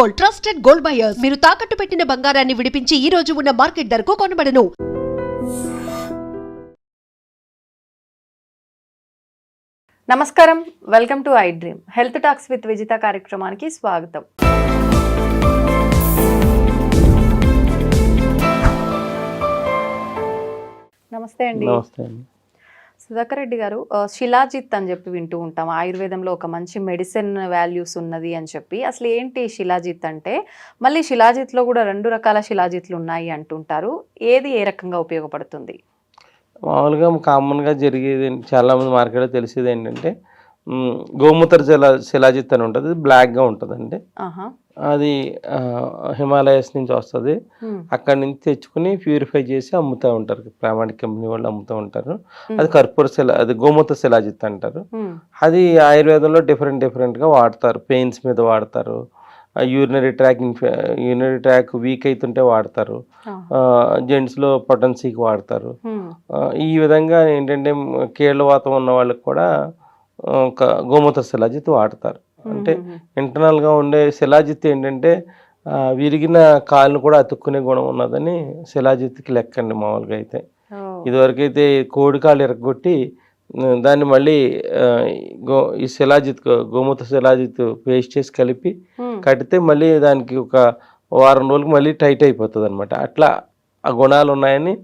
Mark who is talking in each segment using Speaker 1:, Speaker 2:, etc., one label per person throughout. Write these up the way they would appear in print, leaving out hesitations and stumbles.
Speaker 1: Gold, trusted gold buyers. మీరు తాకట్టు పెట్టిన బంగారాన్ని విడిపించి ఈ రోజు ఉన్న మార్కెట్ ధరకు కొనబడను.
Speaker 2: నమస్కారం, welcome to I dream health talks with Vijitha కార్యక్రమానికి స్వాగతం. నమస్తే అండి. సుధాకర్ రెడ్డి గారు, శిలాజిత్ అని చెప్పి వింటూ ఉంటాం. ఆయుర్వేదంలో ఒక మంచి మెడిసిన్ వాల్యూస్ ఉన్నది అని చెప్పి. అసలు ఏంటి శిలాజిత్ అంటే? మళ్ళీ శిలాజిత్లో కూడా 2 రకాల శిలాజిత్లు ఉన్నాయి అంటుంటారు. ఏది ఏ రకంగా ఉపయోగపడుతుంది?
Speaker 3: మామూలుగా కామన్గా జరిగేది చాలామంది మార్కెట్లో తెలిసేది ఏంటంటే గోమూత్ర శిలాజిత్ అని ఉంటుంది. బ్లాక్గా ఉంటుందండి. అది హిమాలయస్ నుంచి వస్తుంది. అక్కడి నుంచి తెచ్చుకుని ప్యూరిఫై చేసి అమ్ముతూ ఉంటారు. ప్రామాణిక కంపెనీ వాళ్ళు అమ్ముతూ ఉంటారు. అది అది గోమూత్ర శిలాజిత్ అంటారు. అది ఆయుర్వేదంలో డిఫరెంట్గా వాడతారు. పెయిన్స్ మీద వాడతారు. యూరినరీ ట్రాక్ వీక్ అవుతుంటే వాడతారు. జెంట్స్లో పొటెన్సీకి వాడతారు. ఈ విధంగా ఏంటంటే కీళ్ళవాతం ఉన్న వాళ్ళకి కూడా ఒక గోమూత్ర శిలాజిత్ వాడతారు. అంటే ఇంటర్నల్గా ఉండే శిలాజిత్ ఏంటంటే విరిగిన కాళ్ళను కూడా అతుక్కునే గుణం ఉన్నదని శిలాజిత్కి లెక్కండి. మామూలుగా అయితే ఇదివరకు అయితే కోడి కాళ్ళు ఎరగొట్టి దాన్ని మళ్ళీ ఈ శిలాజిత్ గోమూత్ర శిలాజిత్ పేస్ట్ చేసి కలిపి కడితే మళ్ళీ దానికి ఒక వారం రోజులకు మళ్ళీ టైట్ అయిపోతుంది అనమాట. అట్లా ఆ గుణాలు ఉన్నాయని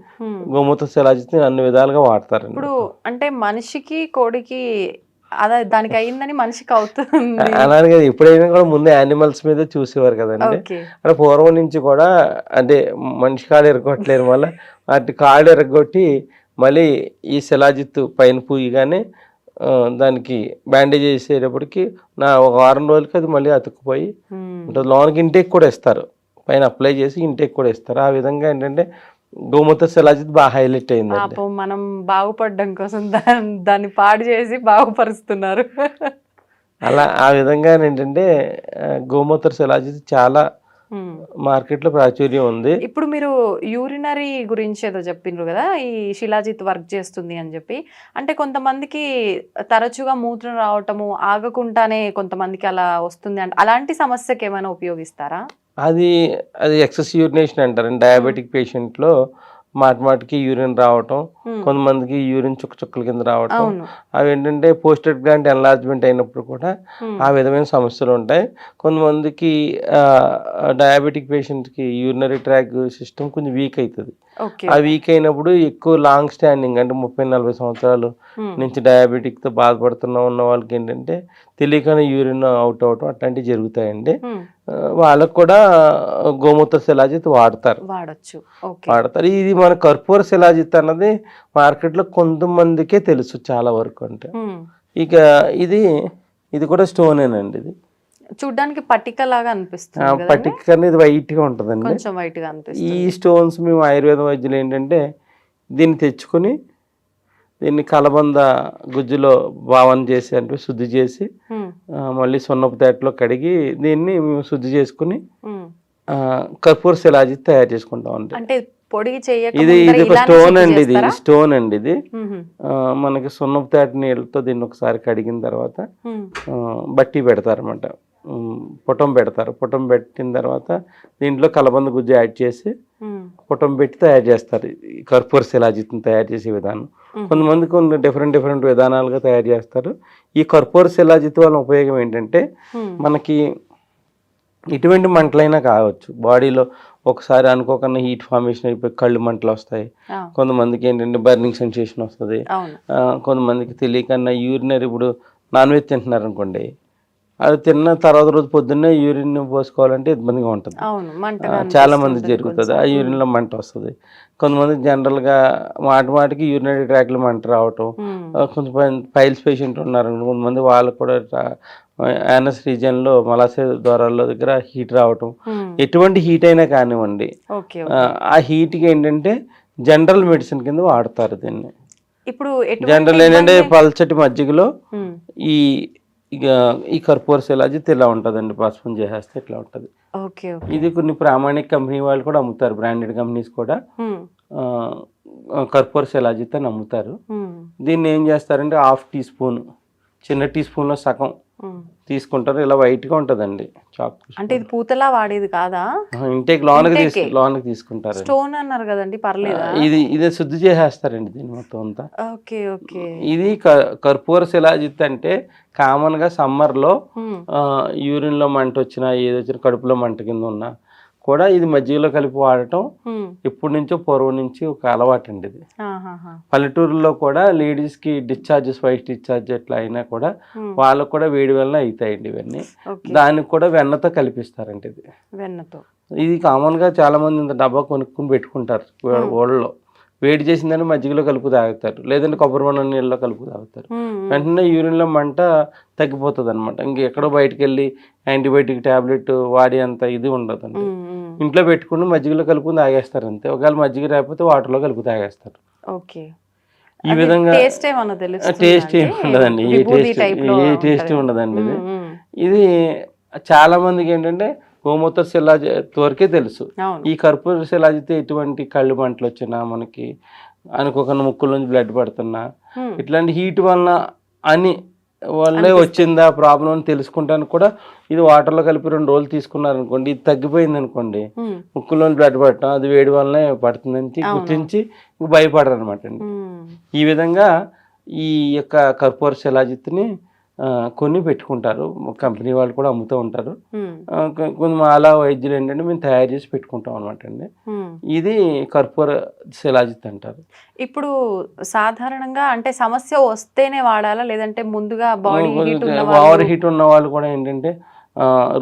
Speaker 3: గోమూత్ర శిలాజిత్ అన్ని విధాలుగా వాడతారు.
Speaker 2: ఇప్పుడు అంటే మనిషికి కోడికి అదే దానికి అయిందని మనిషికి అవుతుంది
Speaker 3: అలానే కదా. ఎప్పుడైనా కూడా ముందు యానిమల్స్ మీద చూసేవారు కదండి. అంటే పూర్వం నుంచి కూడా అంటే మనిషి కాళ్ళు ఎరగొట్టలేరు, మళ్ళీ వాటి కాళ్ళు ఎరగొట్టి మళ్ళీ ఈ శిలాజిత్ పైన పూయగానే దానికి బ్యాండేజ్ చేసేటప్పటికి ఒక వారం రోజులకి అది మళ్ళీ అతుక్కుపోయి ఉంటుంది. లోనికి ఇంటేక్ కూడా ఇస్తారు, పైన అప్లై చేసి ఇంటేక్ కూడా ఇస్తారు. ఆ విధంగా ఏంటంటే గోమూత్ర శిలాజిత్ బాగా హైలైట్ అయింది.
Speaker 2: మనం బాగుపడడం కోసం దాన్ని పాడు చేసి బాగుపరుస్తున్నారు.
Speaker 3: అలా ఆ విధంగా ఏంటంటే గోమూత్ర శిలాజిత్ చాలా మార్కెట్లో ప్రాచుర్యం ఉంది.
Speaker 2: ఇప్పుడు మీరు యూరినరీ గురించి ఏదో చెప్పిండ్రు కదా, ఈ శిలాజిత్ వర్క్ చేస్తుంది అని చెప్పి. అంటే కొంతమందికి తరచుగా మూత్రం రావటము ఆగకుండానే కొంతమందికి అలా వస్తుంది అంటే అలాంటి సమస్యకి ఏమైనా ఉపయోగిస్తారా?
Speaker 3: అది ఎక్సెస్ యూరినేషన్ అంటారండి. డయాబెటిక్ పేషెంట్లో మాటికి యూరిన్ రావటం, కొంతమందికి యూరిన్ చుక్కల కింద రావటం, అవి ఏంటంటే పోస్టెడ్ గ్లాండ్ ఎన్లార్జ్మెంట్ అయినప్పుడు కూడా ఆ విధమైన సమస్యలు ఉంటాయి. కొంతమందికి డయాబెటిక్ పేషెంట్కి యూరినరీ ట్రాక్ సిస్టమ్ కొంచెం వీక్ అవుతుంది. ఆ వీక్ అయినప్పుడు ఎక్కువ లాంగ్ స్టాండింగ్ అంటే 30-40 సంవత్సరాలు నుంచి డయాబెటిక్తో బాధపడుతున్న వాళ్ళకి ఏంటంటే తెలియకనే యూరిన్ అవుట్ అవటం అట్లాంటివి జరుగుతాయండి. వాళ్ళకు కూడా గోమూత్ర శిలాజిత్ వాడతారు. ఇది మన కర్పూర శిలాజిత్ అన్నది మార్కెట్లో కొంతమందికే తెలుసు చాలా వరకు. అంటే ఇక ఇది కూడా స్టోనేనండి. ఇది
Speaker 2: చూడడానికి పట్టిక లాగా అనిపిస్తుంది.
Speaker 3: పట్టిక అనేది వైట్ గా ఉంటుందండి. ఈ స్టోన్స్ మేము ఆయుర్వేద వైద్యులు ఏంటంటే దీన్ని తెచ్చుకుని దీన్ని కలబంద గుజ్జులో భావన చేసి అంటే శుద్ధి చేసి మళ్ళీ సున్నపు తేటలో కడిగి దీన్ని మేము శుద్ధి చేసుకుని కర్పూర శిలాజిత్ తయారు చేసుకుంటాం. అంటే ఇది ఒక స్టోన్ అండి. ఇది స్టోన్ అండి. ఇది మనకి సున్నపు తేట నీళ్ళతో దీన్ని ఒకసారి కడిగిన తర్వాత బట్టి పెడతారు అన్నమాట. పొటం పెడతారు. పొటం పెట్టిన తర్వాత దీంట్లో కలబంద గుజ్జు యాడ్ చేసి పొటం పెట్టి తయారు చేస్తారు. ఈ కర్పూర శిలాజిత్ని తయారు చేసే విధానం కొంతమంది డిఫరెంట్ విధానాలుగా తయారు చేస్తారు. ఈ కర్పూర శిలాజిత్ వల్ల ఉపయోగం ఏంటంటే మనకి ఇటువంటి మంటలైనా కావచ్చు. బాడీలో ఒకసారి అనుకోకుండా హీట్ ఫార్మేషన్ అయిపోయి కళ్ళు మంటలు వస్తాయి. కొంతమందికి ఏంటంటే బర్నింగ్ సెన్సేషన్ వస్తుంది. కొంతమందికి తెలియకన్నా యూరినరీ, ఇప్పుడు నాన్ వెజ్ తింటున్నారు అనుకోండి, అది తిన్న తర్వాత రోజు పొద్దున్నే యూరిన్ పోసుకోవాలంటే ఇబ్బందిగా ఉంటుంది. చాలా మంది జరుగుతుంది. ఆ యూరిన్లో మంట వస్తుంది. కొంతమంది జనరల్గా మాటికి యూరినరీ ట్రాక్లో మంట రావటం. కొంచెం పైల్స్ పేషెంట్ ఉన్నారు కొంతమంది, వాళ్ళకు కూడా యానస్ రీజియన్లో మలాశయ ద్వారాల దగ్గర హీట్ రావటం. ఎటువంటి హీట్ అయినా కానివ్వండి, ఆ హీట్కి ఏంటంటే జనరల్ మెడిసిన్ కింద వాడతారు దీన్ని.
Speaker 2: ఇప్పుడు
Speaker 3: జనరల్ ఏంటంటే పల్చటి మజ్జిగలో ఈ కర్పూర శిలాజిత్ ఇలా ఉంటుందండి. పసుపు చేసేస్తే ఇట్లా ఉంటుంది. ఇది కొన్ని ప్రామాణిక కంపెనీ వాళ్ళు కూడా అమ్ముతారు. బ్రాండెడ్ కంపెనీస్ కూడా కర్పూర శిలాజిత్ అని అమ్ముతారు. దీన్ని ఏం చేస్తారంటే 1/2 టీ స్పూన్, చిన్న టీ స్పూన్లో సగం తీసుకుంటారు. ఇలా వైట్ గా ఉంటదండి చాక్.
Speaker 2: అంటే ఇది పూతలా వాడేది కాదా?
Speaker 3: ఇంటేక్ లోనకి తీసుకుంటారు.
Speaker 2: స్టోన్ అన్నారు కదండి, పర్లేదా?
Speaker 3: ఇదే శుద్ధి చేసేస్తారండి దీని మొత్తం అంతా.
Speaker 2: Okay okay.
Speaker 3: ఇది కర్పూర శిలాజిత్ అంటే కామన్ గా సమ్మర్ లో యూరిన్ లో మంట వచ్చినా ఏదొచ్చినా కడుపులో మంట కింద ఉన్నా కూడా ఇది మజ్జిగలో కలిపి వాడటం ఇప్పటి నుంచో పూర్వం నుంచి ఒక అలవాటు అండి ఇది. పల్లెటూరులో కూడా లేడీస్ కి డిశ్చార్జెస్, వైట్ డిశ్చార్జ్ ఎట్లా అయినా కూడా వాళ్ళకు కూడా వేడి వల్ల అవుతాయండి ఇవన్నీ. దానికి కూడా వెన్నతో కల్పిస్తారండి ఇది.
Speaker 2: వెన్నతో
Speaker 3: ఇది కామన్ గా చాలా మంది ఇంత డబ్బా కొనుక్కుని పెట్టుకుంటారు ఓళ్ళలో. వేడి చేసిందని మజ్జిగలో కలుపు తాగుతారు, లేదంటే కొబ్బరి బొండం నీళ్ళలో కలుపు తాగుతారు. వెంటనే యూరిన్లో మంట తగ్గిపోతుంది అనమాట. ఇంకెక్కడో బయటకు వెళ్ళి యాంటీబయాటిక్ టాబ్లెట్ వాడి అంత ఇది ఉండదండి. ఇంట్లో పెట్టుకుని మజ్జిగలో కలుపు తాగేస్తారు అంతే. ఒకవేళ మజ్జిగ రాకపోతే వాటర్లో కలుపు తాగేస్తారు. ఈ విధంగా టేస్ట్ ఏమి ఉండదండి, ఏ టేస్ట్ ఉండదండి. ఇది చాలా మందికి ఏంటంటే గోమూత్ర శిలాజిత్ వరకే తెలుసు. ఈ కర్పూర శిలాజిత్ ఎటువంటి కళ్ళు మంటలు వచ్చినా, మనకి అనుకోకుండా ముక్కుల నుంచి బ్లడ్ పడుతున్నా, ఇట్లాంటి హీట్ వలన వల్లే వచ్చిందా ప్రాబ్లం అని తెలుసుకుంటానికి కూడా ఇది వాటర్లో కలిపి 2 రోజులు తీసుకున్నారనుకోండి, ఇది తగ్గిపోయింది అనుకోండి, ముక్కులో బ్లడ్ పడటం అది వేడి వల్లనే పడుతుందని గుర్తించి భయపడరు అనమాట అండి. ఈ విధంగా ఈ యొక్క కర్పూర శిలాజిత్ని కొని పెట్టుకుంటారు. కంపెనీ వాళ్ళు కూడా అమ్ముతూ ఉంటారు. కొన్ని మాలా వైద్యులు ఏంటంటే మేము తయారు చేసి పెట్టుకుంటాం అనమాట అండి. ఇది కర్పూర శిలాజిత్ అంటారు.
Speaker 2: ఇప్పుడు సాధారణంగా అంటే సమస్య వస్తేనే వాడాలా, లేదంటే ముందుగా బాడీ
Speaker 3: ఓవర్ హీట్ ఉన్న వాళ్ళు కూడా ఏంటంటే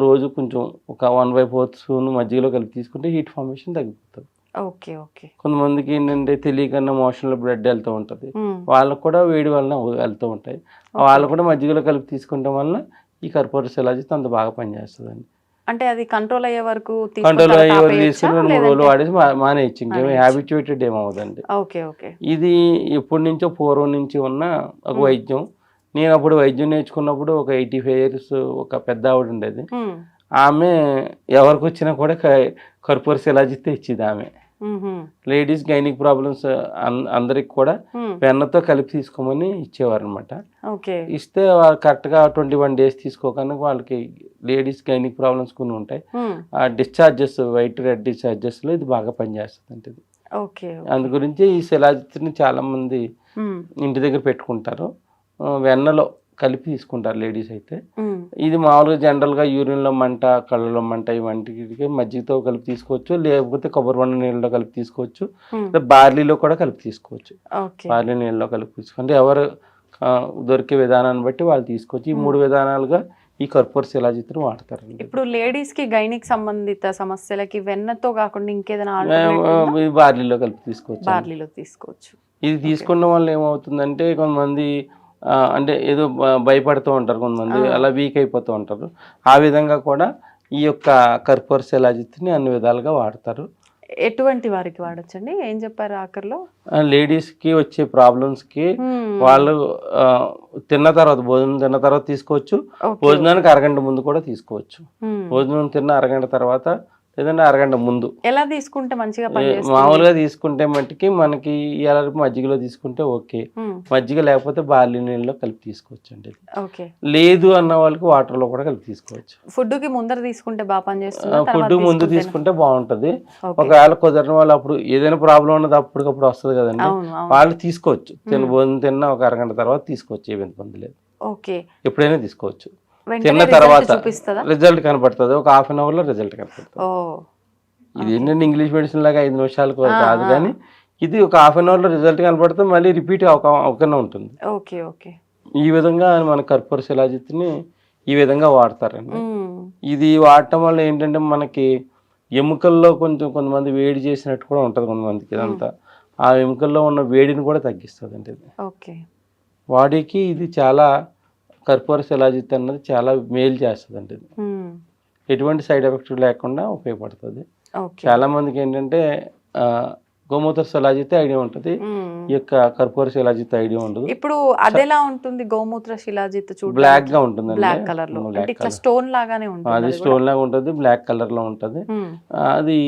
Speaker 3: రోజు కొంచెం ఒక 1/4 స్పూన్ మజ్జిగలో కలిపి తీసుకుంటే హీట్ ఫార్మేషన్ తగ్గిపోతుంది.
Speaker 2: Okay okay.
Speaker 3: కొంతమందికి ఏంటంటే తెలియకన్నా మోషన్లో బ్లడ్ వెళ్తూ ఉంటుంది, వాళ్ళకు కూడా వేడి వలన వెళ్తూ ఉంటాయి. వాళ్ళు కూడా మజ్జిగలో కలిపి తీసుకుంటాం వల్ల ఈ కర్పూర శిలాజిత్ అంత బాగా పనిచేస్తుందండి.
Speaker 2: అంటే అది కంట్రోల్ అయ్యే వరకు
Speaker 3: తీసుకుని 2-3 రోజులు వాడేసి మానేయచ్చు, ఇంకేమీ హ్యాబిచువేటెడ్ ఏమవుదండి. ఇది ఎప్పటి నుంచో పూర్వం నుంచి ఉన్న ఒక వైద్యం. నేను అప్పుడు వైద్యం నేర్చుకున్నప్పుడు ఒక 85 years ఒక పెద్ద ఆవిడ ఉండేది. ఆమె ఎవరికి వచ్చినా కూడా కర్పూర శిలాజిత్ ఇచ్చింది ఆమె. లేడీస్ గైనిక్ ప్రాబ్లమ్స్ అందరికి కూడా వెన్నతో కలిపి తీసుకోమని ఇచ్చేవారు అనమాట. ఇస్తే కరెక్ట్ గా 21 days తీసుకోకనే వాళ్ళకి లేడీస్ గైనిక్ ప్రాబ్లమ్స్ కొన్ని ఉంటాయి. ఆ డిశ్చార్జెస్, వైట్ రెడ్ డిశ్చార్జెస్ లో ఇది బాగా పనిచేస్తుంది అంటే. అందు గురించి ఈ శిలాజిత్ని చాలా మంది ఇంటి దగ్గర పెట్టుకుంటారు, వెన్నలో కలిపి తీసుకుంటారు లేడీస్ అయితే. ఇది మామూలుగా జనరల్ గా యూరిన్ లో మంట, కళ్ళలో మంట ఇవంటికి మజ్జిగతో కలిపి తీసుకోవచ్చు, లేకపోతే కొబ్బరి బొండం నీళ్ళలో కలిపి తీసుకోవచ్చు, బార్లీలో కూడా కలిపి తీసుకోవచ్చు. బార్లీ నీళ్ళలో కలిపి తీసుకుంటే ఎవరు దొరికే విధానాన్ని బట్టి వాళ్ళు తీసుకోవచ్చు. ఈ 3 విధానాలుగా ఈ కర్పూర శిలాజిత్ను వాడతారు.
Speaker 2: ఇప్పుడు లేడీస్ కి గైనిక్ సంబంధిత సమస్యలకి వెన్నతో కాకుండా ఇంకేదైనా
Speaker 3: బార్లీలో కలిపి తీసుకోవచ్చు. ఇది తీసుకున్న వల్ల ఏమవుతుందంటే కొంతమంది అంటే ఏదో భయపడుతూ ఉంటారు, కొంతమంది అలా వీక్ అయిపోతూ ఉంటారు. ఆ విధంగా కూడా ఈ యొక్క కర్పూర శిలాజిత్ని అన్ని విధాలుగా వాడతారు.
Speaker 2: ఎటువంటి వారికి వాడచ్చండి, ఏం చెప్పారు ఆఖరిలో?
Speaker 3: లేడీస్ కి వచ్చే ప్రాబ్లమ్స్ కి వాళ్ళు భోజనం తిన్న తర్వాత తీసుకోవచ్చు, భోజనానికి అరగంట ముందు కూడా తీసుకోవచ్చు. భోజనం తిన్న అరగంట తర్వాత లేదంటే అరగంట ముందు.
Speaker 2: ఎలా తీసుకుంటే మంచిగా
Speaker 3: మామూలుగా తీసుకుంటే మట్టికి మనకి ఎలా మజ్జిగలో తీసుకుంటే ఓకే, మజ్జిగ లేకపోతే బార్లీ నీళ్ళలో కలిపి తీసుకోవచ్చు అండి. లేదు అన్న వాళ్ళకి వాటర్ లో కూడా కలిపి తీసుకోవచ్చు.
Speaker 2: ఫుడ్ కి ముందర తీసుకుంటే బాగా పనిచేస్తుంది,
Speaker 3: ఫుడ్ ముందు తీసుకుంటే బాగుంటది. ఒకవేళ కుదరని వాళ్ళు అప్పుడు ఏదైనా ప్రాబ్లం ఉన్నది అప్పటికప్పుడు వస్తుంది కదండి, వాళ్ళు తీసుకోవచ్చు. భోజనం తిన్న ఒక అరగంట తర్వాత తీసుకోవచ్చు, ఏమి ఇబ్బంది లేదు. ఎప్పుడైనా తీసుకోవచ్చు. తిన్న తర్వాత రిజల్ట్ కనపడుతుంది, ఒక 1/2 hour లో రిజల్ట్ కనపడుతుంది. ఇది ఏంటంటే ఇంగ్లీష్ మెడిసిన్ లాగా 5 నిమిషాలకు కాదు, కానీ ఇది ఒక 1/2 hour లో రిజల్ట్ కనపడుతుంది, మళ్ళీ రిపీట్ అవకుండా ఉంటుంది. ఈ విధంగా మన కర్పూర శిలాజిత్ని ఈ విధంగా వాడతారండి. ఇది వాడటం వల్ల ఏంటంటే మనకి ఎముకల్లో కొంతమంది వేడి చేసినట్టు కూడా ఉంటుంది కొంతమందికి. ఇదంతా ఆ ఎముకల్లో ఉన్న వేడిని కూడా తగ్గిస్తుంది అంటే. బాడీకి ఇది చాలా కర్పూర శిలాజిత్ అన్నది చాలా మేలు చేస్తుంది అంటే. ఎటువంటి సైడ్ ఎఫెక్ట్ లేకుండా ఉపయోగపడుతుంది. చాలా మందికి ఏంటంటే గోమూత్ర శిలాజిత్ ఐడియా ఉంటుంది, ఈ యొక్క కర్పూర శిలాజిత్ ఐడియా ఉండదు.
Speaker 2: ఇప్పుడు అదెలా ఉంటుంది? గోమూత్ర శిలాజిత్
Speaker 3: బ్లాక్ గా ఉంటుంది,
Speaker 2: బ్లాక్ కలర్ లో, స్టోన్ లాగానే ఉంటుంది.
Speaker 3: అది స్టోన్ లాగా ఉంటుంది, బ్లాక్ కలర్ లో ఉంటుంది. అది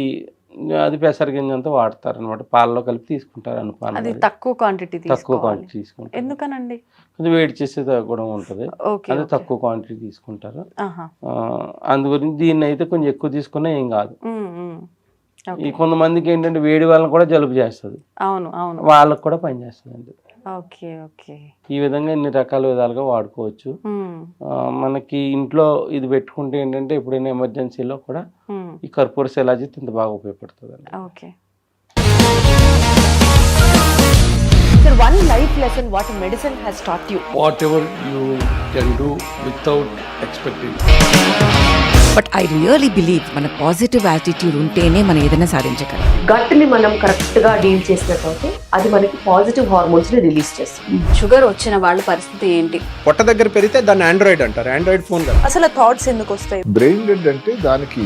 Speaker 3: అది పెసర గింజ అంతా వాడతారు అనమాట, పాలలో కలిపి తీసుకుంటారు అనుపానం.
Speaker 2: అది తక్కువ క్వాంటిటీ
Speaker 3: తక్కువ క్వాంటిటీ తీసుకుంటారు.
Speaker 2: ఎందుకనండి?
Speaker 3: అది వేడి చేసేది కూడా ఉంటుంది, అది తక్కువ క్వాంటిటీ తీసుకుంటారు. అందు గురించి దీన్ని అయితే కొంచెం ఎక్కువ తీసుకున్నా ఏం కాదు. ఈ కొంతమందికి ఏంటంటే వేడి వాళ్ళని కూడా జలుబు చేస్తుంది,
Speaker 2: అవును అవును,
Speaker 3: వాళ్ళకి కూడా పనిచేస్తుంది అండి.
Speaker 2: Okay okay.
Speaker 3: ఈ విధంగా ఎన్ని రకాల విధాలుగా వాడుకోవచ్చు. మనకి ఇంట్లో ఇది పెట్టుకుంటే ఏంటంటే ఎప్పుడైనా ఎమర్జెన్సీలో కూడా ఈ కర్పూర శిలాజిత్ ఇంత బాగా ఉపయోగపడుతుంది అండి.
Speaker 2: Okay.
Speaker 4: Sir, one life lesson what medicine has taught you.
Speaker 5: Whatever you can do without expecting.
Speaker 6: But I really believe మన పాజిటివ్ యాటిట్యూడ్ ఉంటేనే మనం ఏదైనా సాధించగలం.
Speaker 4: గట్ని మనం కరెక్ట్ గా డీల్ చేసినట్లయితే అది మనకి పాజిటివ్ హార్మోన్స్ ని రిలీజ్ చేస్తుంది.
Speaker 2: షుగర్ వచ్చిన వాళ్ళ పరిస్థితి ఏంటి?
Speaker 7: పొట్ట దగ్గర పెరిగితే దాన్ని ఆండ్రాయిడ్ అంటారు, ఆండ్రాయిడ్ ఫోన్ కదా.
Speaker 4: అసలు థాట్స్ ఎందుకు వస్తాయి?
Speaker 8: బ్రెయిన్ డెడ్ అంటే దానికి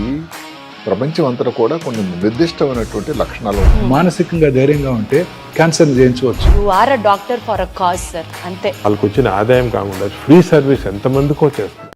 Speaker 8: ప్రపంచం అంతా కూడా కొన్ని నిర్దిష్టమైనటువంటి లక్షణాలు ఉంటాయి.
Speaker 9: మానసికంగా ధైర్యంగా ఉంటే క్యాన్సర్ జయించవచ్చు.
Speaker 4: You are a doctor for a cause sir, అంతే.
Speaker 10: వాళ్ళకి వచ్చిన ఆదాయం కాకుండా ఫ్రీ సర్వీస్ ఎంతమందికో చేస్తారు.